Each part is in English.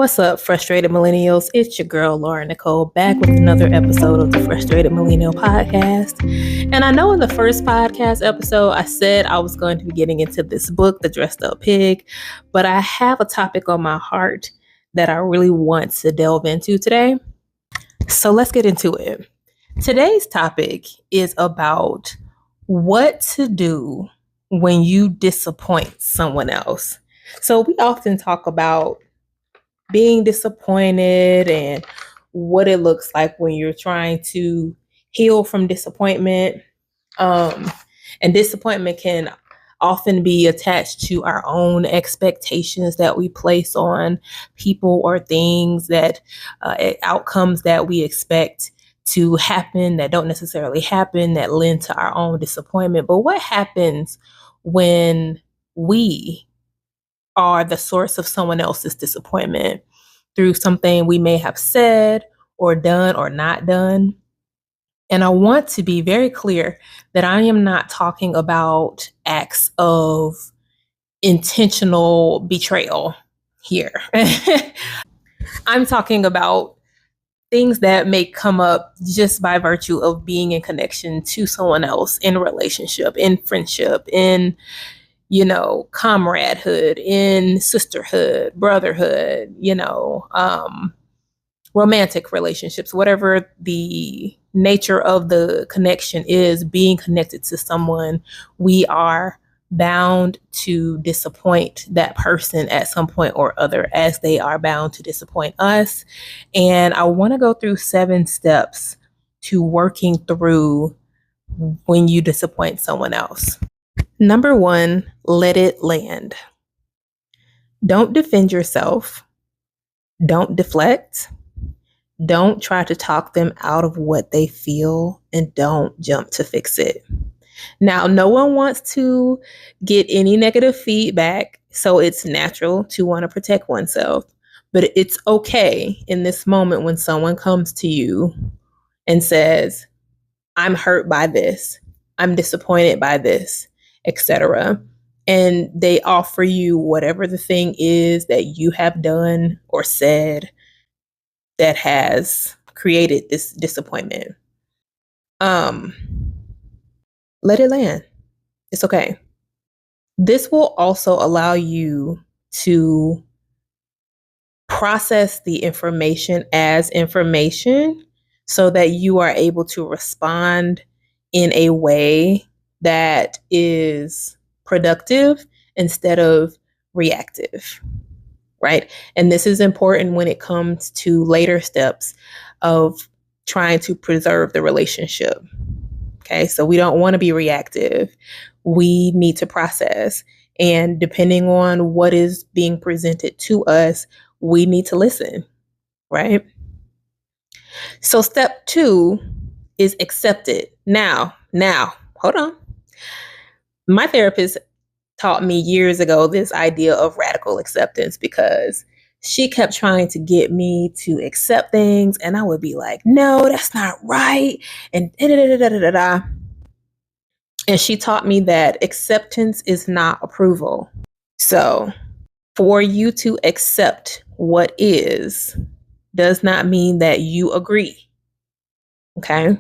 What's up, frustrated millennials? It's your girl, Laura Nicole, back with another episode of the Frustrated Millennial Podcast. And I know in the first podcast episode, I said I was going to be getting into this book, The Dressed Up Pig, but I have a topic on my heart that I really want to delve into today. So let's get into it. Today's topic is about what to do when you disappoint someone else. So we often talk about being disappointed and what it looks like when you're trying to heal from disappointment. And disappointment can often be attached to our own expectations that we place on people or things, that outcomes that we expect to happen that don't necessarily happen, that lend to our own disappointment. But what happens when we are the source of someone else's disappointment through something we may have said or done or not done? And I want to be very clear that I am not talking about acts of intentional betrayal here. I'm talking about things that may come up just by virtue of being in connection to someone else, in a relationship, in friendship, in comradehood, in sisterhood, brotherhood, romantic relationships, whatever the nature of the connection is, being connected to someone, we are bound to disappoint that person at some point or other, as they are bound to disappoint us. And I want to go through 7 steps to working through when you disappoint someone else. Number 1, let it land. Don't defend yourself. Don't deflect. Don't try to talk them out of what they feel, and don't jump to fix it. Now, no one wants to get any negative feedback, so it's natural to want to protect oneself. But it's okay in this moment when someone comes to you and says, I'm hurt by this, I'm disappointed by this, etc. And they offer you whatever the thing is that you have done or said that has created this disappointment. Let it land. It's okay. This will also allow you to process the information as information so that you are able to respond in a way that is productive instead of reactive, right? And this is important when it comes to later steps of trying to preserve the relationship. Okay, so we don't want to be reactive. We need to process. And depending on what is being presented to us, we need to listen, right? So step 2 is accept it. Now, hold on. My therapist taught me years ago this idea of radical acceptance, because she kept trying to get me to accept things, and I would be like, no, that's not right. And da-da-da-da-da-da-da. And she taught me that acceptance is not approval. So for you to accept what is does not mean that you agree. Okay?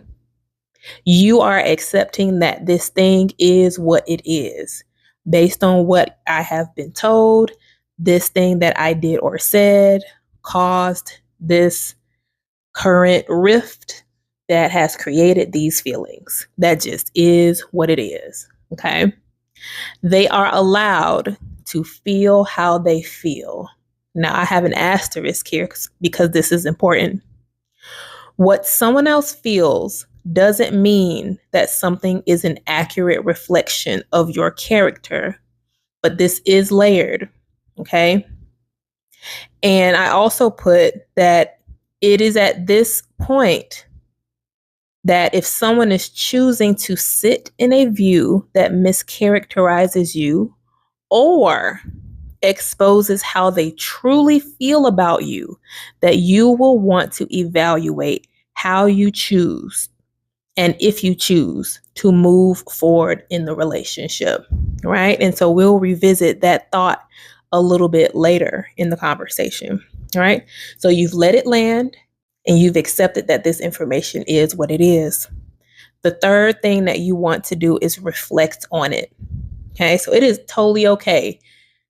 You are accepting that this thing is what it is. Based on what I have been told, this thing that I did or said caused this current rift that has created these feelings. That just is what it is. Okay? They are allowed to feel how they feel. Now, I have an asterisk here because this is important. What someone else feels doesn't mean that something is an accurate reflection of your character, but this is layered, okay? And I also put that it is at this point that if someone is choosing to sit in a view that mischaracterizes you or exposes how they truly feel about you, that you will want to evaluate how you choose, and if you choose to move forward in the relationship, right? And so we'll revisit that thought a little bit later in the conversation. All right. So you've let it land and you've accepted that this information is what it is. The third thing that you want to do is reflect on it. Okay. So it is totally okay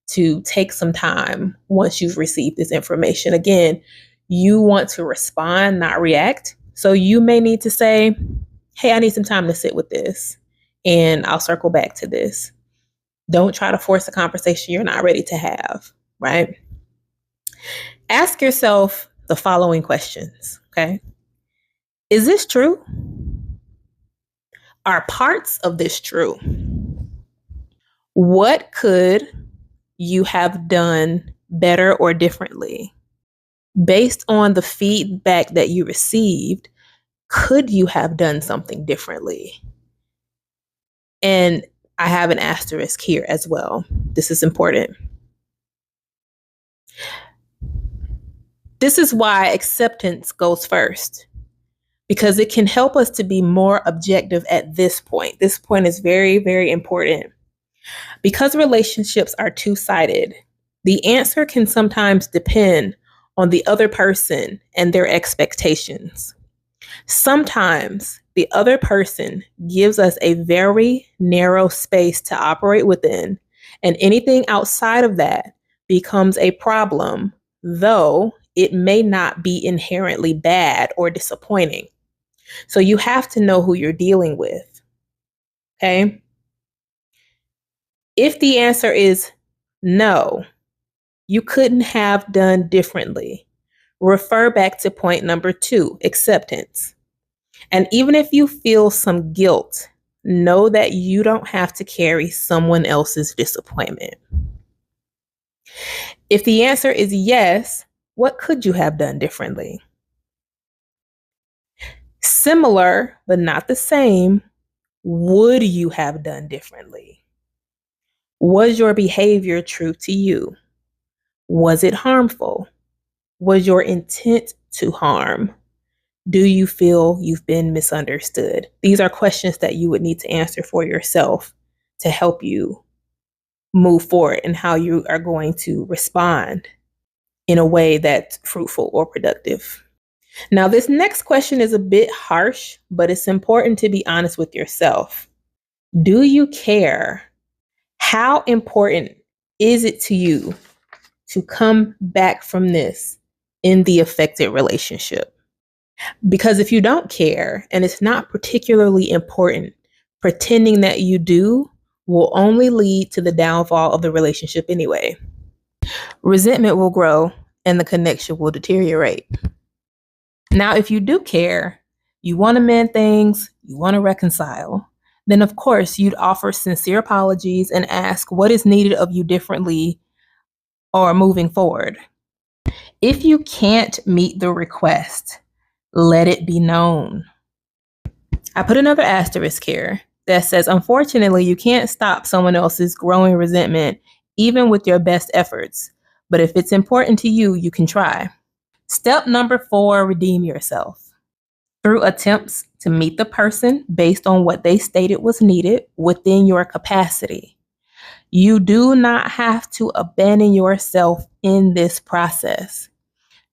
to take some time once you've received this information. Again, you want to respond, not react. So you may need to say, hey, I need some time to sit with this and I'll circle back to this. Don't try to force a conversation you're not ready to have, right? Ask yourself the following questions, okay? Is this true? Are parts of this true? What could you have done better or differently? Based on the feedback that you received, could you have done something differently? And I have an asterisk here as well. This is important. This is why acceptance goes first, because it can help us to be more objective at this point. This point is very, very important. Because relationships are two-sided, the answer can sometimes depend on the other person and their expectations. Sometimes the other person gives us a very narrow space to operate within, and anything outside of that becomes a problem, though it may not be inherently bad or disappointing. So you have to know who you're dealing with. Okay? If the answer is no, you couldn't have done differently, refer back to point number 2, acceptance. And even if you feel some guilt, know that you don't have to carry someone else's disappointment. If the answer is yes, what could you have done differently? Similar, but not the same, would you have done differently? Was your behavior true to you? Was it harmful? Was your intent to harm? Do you feel you've been misunderstood? These are questions that you would need to answer for yourself to help you move forward and how you are going to respond in a way that's fruitful or productive. Now, this next question is a bit harsh, but it's important to be honest with yourself. Do you care? How important is it to you to come back from this in the affected relationship? Because if you don't care and it's not particularly important, pretending that you do will only lead to the downfall of the relationship anyway. Resentment will grow and the connection will deteriorate. Now, if you do care, you want to mend things, you want to reconcile, then of course you'd offer sincere apologies and ask what is needed of you differently or moving forward. If you can't meet the request, let it be known. I put another asterisk here that says, unfortunately, you can't stop someone else's growing resentment, even with your best efforts. But if it's important to you, you can try. Step number 4, redeem yourself. Through attempts to meet the person based on what they stated was needed within your capacity. You do not have to abandon yourself in this process.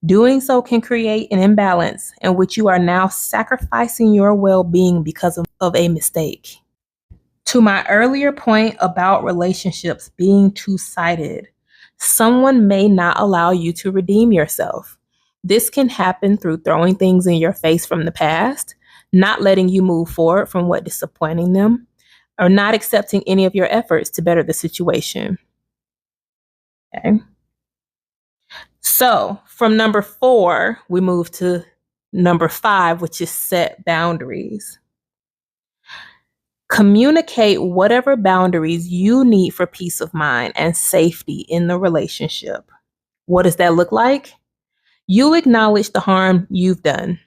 Doing so can create an imbalance in which you are now sacrificing your well-being because of a mistake. To my earlier point about relationships being two-sided, someone may not allow you to redeem yourself. This can happen through throwing things in your face from the past, not letting you move forward from what disappointing them, or not accepting any of your efforts to better the situation. Okay. So from number 4, we move to number 5, which is set boundaries. Communicate whatever boundaries you need for peace of mind and safety in the relationship. What does that look like? You acknowledge the harm you've done.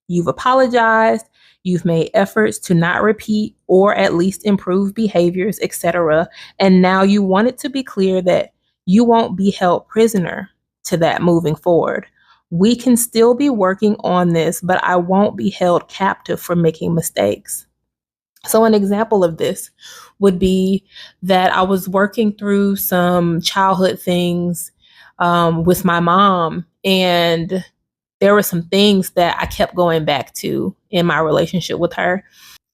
You've apologized. You've made efforts to not repeat or at least improve behaviors, etc. And now you want it to be clear that you won't be held prisoner to that moving forward. We can still be working on this, but I won't be held captive for making mistakes. So an example of this would be that I was working through some childhood things with my mom, And there were some things that I kept going back to in my relationship with her.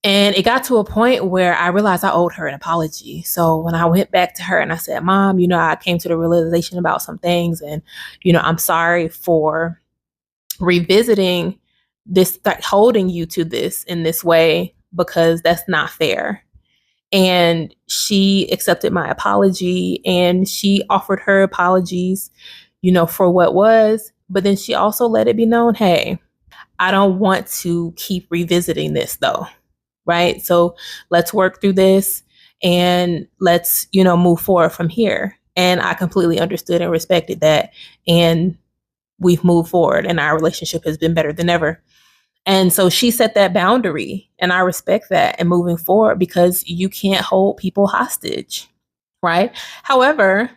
And it got to a point where I realized I owed her an apology. So when I went back to her and I said, Mom, I came to the realization about some things, and, I'm sorry for revisiting this, holding you to this in this way, because that's not fair. And she accepted my apology, and she offered her apologies, for what was. But then she also let it be known, hey, I don't want to keep revisiting this though. Right. So let's work through this, and let's, move forward from here. And I completely understood and respected that. And we've moved forward, and our relationship has been better than ever. And so she set that boundary, and I respect that, and moving forward, because you can't hold people hostage. Right. However,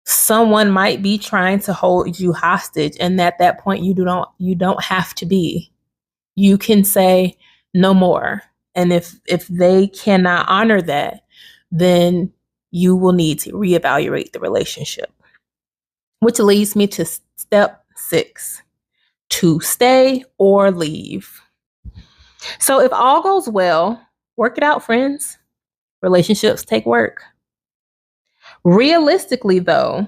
someone might be trying to hold you hostage, and at that point you don't have to be. You can say no more. And if they cannot honor that, then you will need to reevaluate the relationship. Which leads me to step 6, to stay or leave. So if all goes well, work it out, friends. Relationships take work. Realistically, though,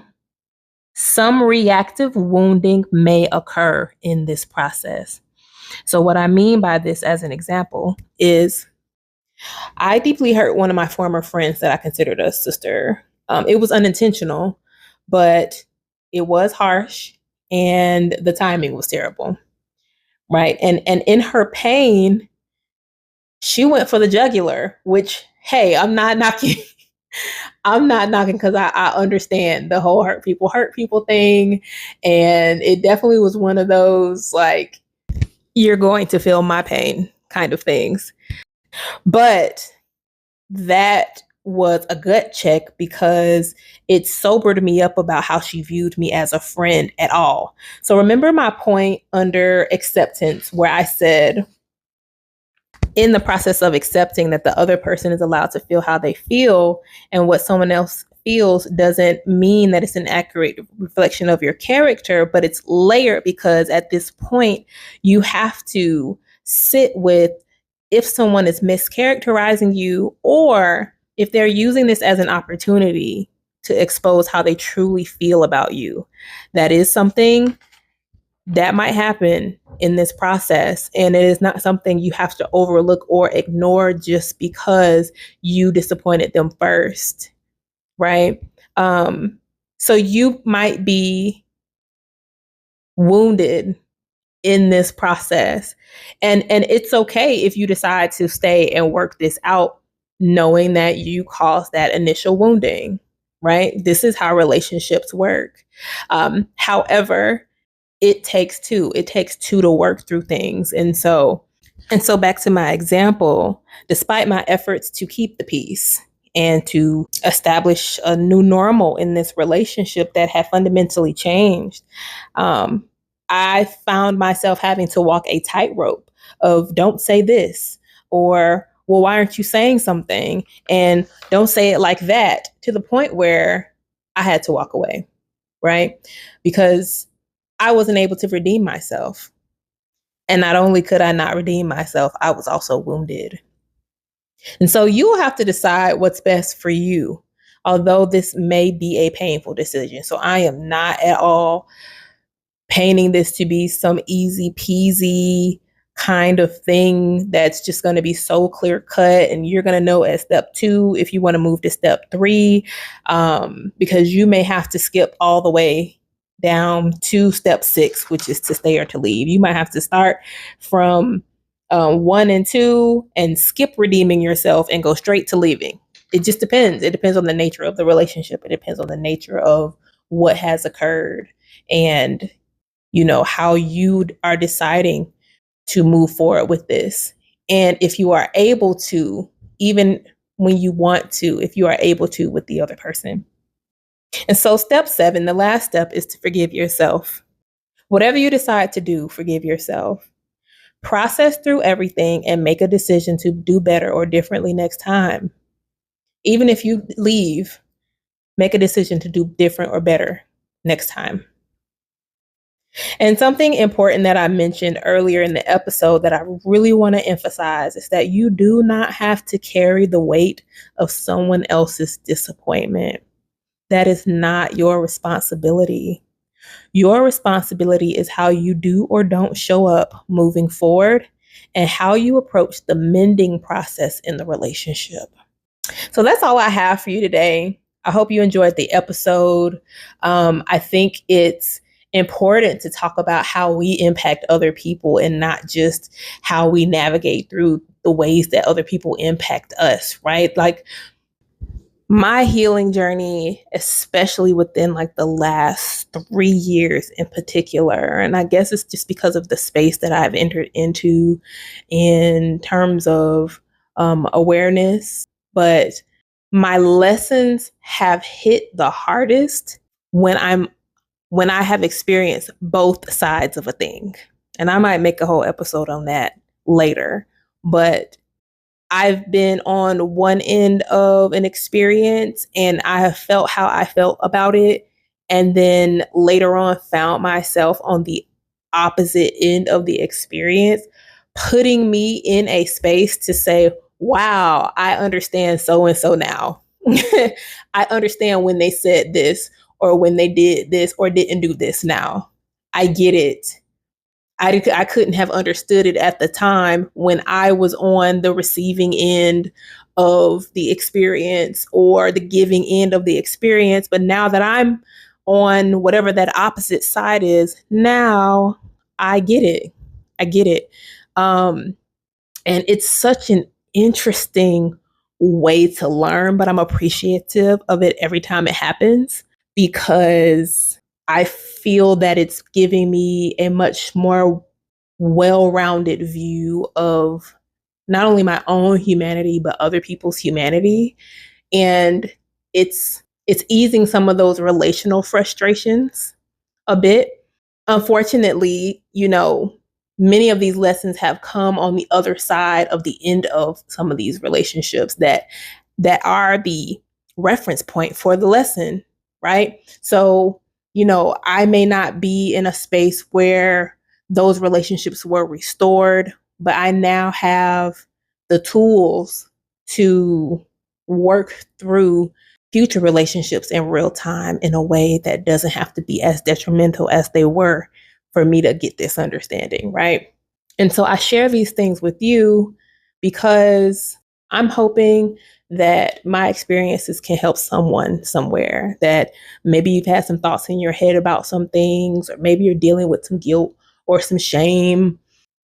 some reactive wounding may occur in this process. So what I mean by this, as an example, is I deeply hurt one of my former friends that I considered a sister. It was unintentional, but it was harsh, and the timing was terrible. Right. And in her pain, she went for the jugular, which, hey, I'm not knocking. I'm not knocking, because I understand the whole hurt people thing. And it definitely was one of those, like, you're going to feel my pain kind of things. But that was a gut check, because it sobered me up about how she viewed me as a friend at all. So remember my point under acceptance, where I said, in the process of accepting that the other person is allowed to feel how they feel, and what someone else feels doesn't mean that it's an accurate reflection of your character, but it's layered, because at this point you have to sit with, if someone is mischaracterizing you, or if they're using this as an opportunity to expose how they truly feel about you. That is something that might happen in this process. And it is not something you have to overlook or ignore just because you disappointed them first. Right. So you might be wounded in this process. And it's okay if you decide to stay and work this out, knowing that you caused that initial wounding. Right. This is how relationships work. However, it takes two. It takes two to work through things. And so back to my example, despite my efforts to keep the peace and to establish a new normal in this relationship that had fundamentally changed, I found myself having to walk a tightrope of, don't say this, or, well, why aren't you saying something? And don't say it like that, to the point where I had to walk away. Right. Because I wasn't able to redeem myself. And not only could I not redeem myself, I was also wounded. And so you'll have to decide what's best for you, although this may be a painful decision. So I am not at all painting this to be some easy peasy kind of thing that's just going to be so clear cut, and you're going to know at step 2 if you want to move to step 3, because you may have to skip all the way down to step 6, which is to stay or to leave. You might have to start from 1 and 2 and skip redeeming yourself and go straight to leaving. It just depends. It depends on the nature of the relationship. It depends on the nature of what has occurred, and how you are deciding to move forward with this. And if you are able to, even when you want to, if you are able to with the other person. And so step 7, the last step, is to forgive yourself. Whatever you decide to do, forgive yourself. Process through everything and make a decision to do better or differently next time. Even if you leave, make a decision to do different or better next time. And something important that I mentioned earlier in the episode that I really want to emphasize is that you do not have to carry the weight of someone else's disappointment. That is not your responsibility. Your responsibility is how you do or don't show up moving forward and how you approach the mending process in the relationship. So that's all I have for you today. I hope you enjoyed the episode. I think it's important to talk about how we impact other people and not just how we navigate through the ways that other people impact us, right? Like my healing journey, especially within like the last 3 years in particular, and I guess it's just because of the space that I've entered into in terms of awareness, but my lessons have hit the hardest when I have experienced both sides of a thing. And I might make a whole episode on that later, but I've been on one end of an experience and I have felt how I felt about it. And then later on, found myself on the opposite end of the experience, putting me in a space to say, wow, I understand so and so now. I understand when they said this or when they did this or didn't do this now. I get it. I couldn't have understood it at the time when I was on the receiving end of the experience or the giving end of the experience. But now that I'm on whatever that opposite side is, now I get it. I get it. And it's such an interesting way to learn, but I'm appreciative of it every time it happens because I feel that it's giving me a much more well-rounded view of not only my own humanity but other people's humanity, and it's easing some of those relational frustrations a bit. Unfortunately, many of these lessons have come on the other side of the end of some of these relationships that are the reference point for the lesson, right? So, I may not be in a space where those relationships were restored, but I now have the tools to work through future relationships in real time in a way that doesn't have to be as detrimental as they were for me to get this understanding, right? And so I share these things with you because I'm hoping that my experiences can help someone somewhere, that maybe you've had some thoughts in your head about some things, or maybe you're dealing with some guilt or some shame.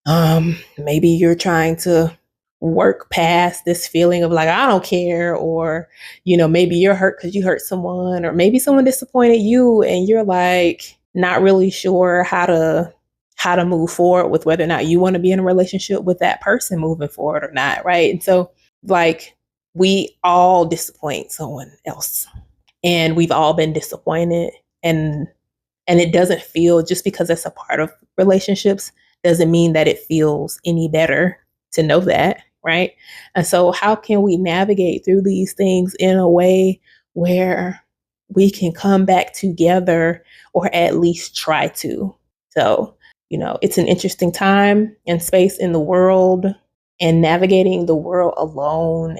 Maybe you're trying to work past this feeling of like, I don't care, or, maybe you're hurt because you hurt someone, or maybe someone disappointed you and you're like not really sure how to move forward with whether or not you want to be in a relationship with that person moving forward or not, right? And so like we all disappoint someone else and we've all been disappointed, and it doesn't feel, just because it's a part of relationships doesn't mean that it feels any better to know that, right? And so how can we navigate through these things in a way where we can come back together, or at least try to? So, it's an interesting time and space in the world, and navigating the world alone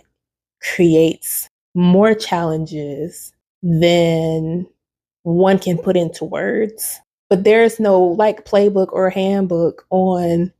creates more challenges than one can put into words. But there's no like playbook or handbook on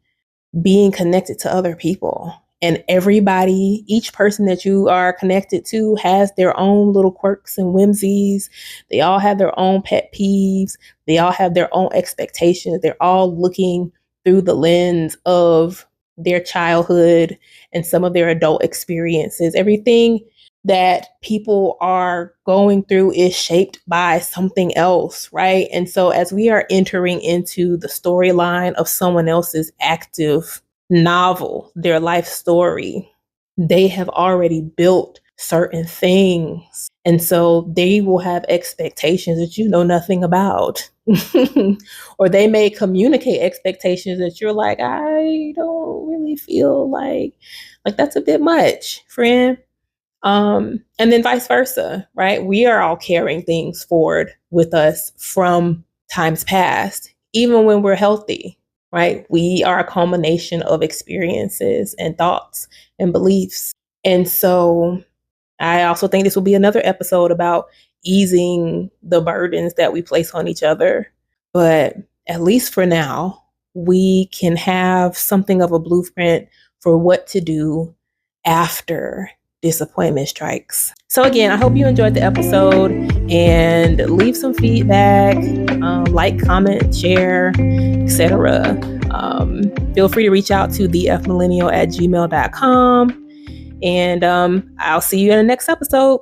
being connected to other people. And everybody, each person that you are connected to has their own little quirks and whimsies. They all have their own pet peeves. They all have their own expectations. They're all looking through the lens of their childhood and some of their adult experiences. Everything that people are going through is shaped by something else, right? And so as we are entering into the storyline of someone else's active novel, their life story, they have already built certain things. And so they will have expectations that you know nothing about. Or they may communicate expectations that you're like, I don't really feel like that's a bit much, friend. And then vice versa, right? We are all carrying things forward with us from times past. even when we're healthy, right? We are a culmination of experiences and thoughts and beliefs. And so I also think this will be another episode about easing the burdens that we place on each other. But at least for now, we can have something of a blueprint for what to do after disappointment strikes. So again, I hope you enjoyed the episode, and leave some feedback, like, comment, share, etc. Feel free to reach out to thefmillennial@gmail.com. And I'll see you in the next episode.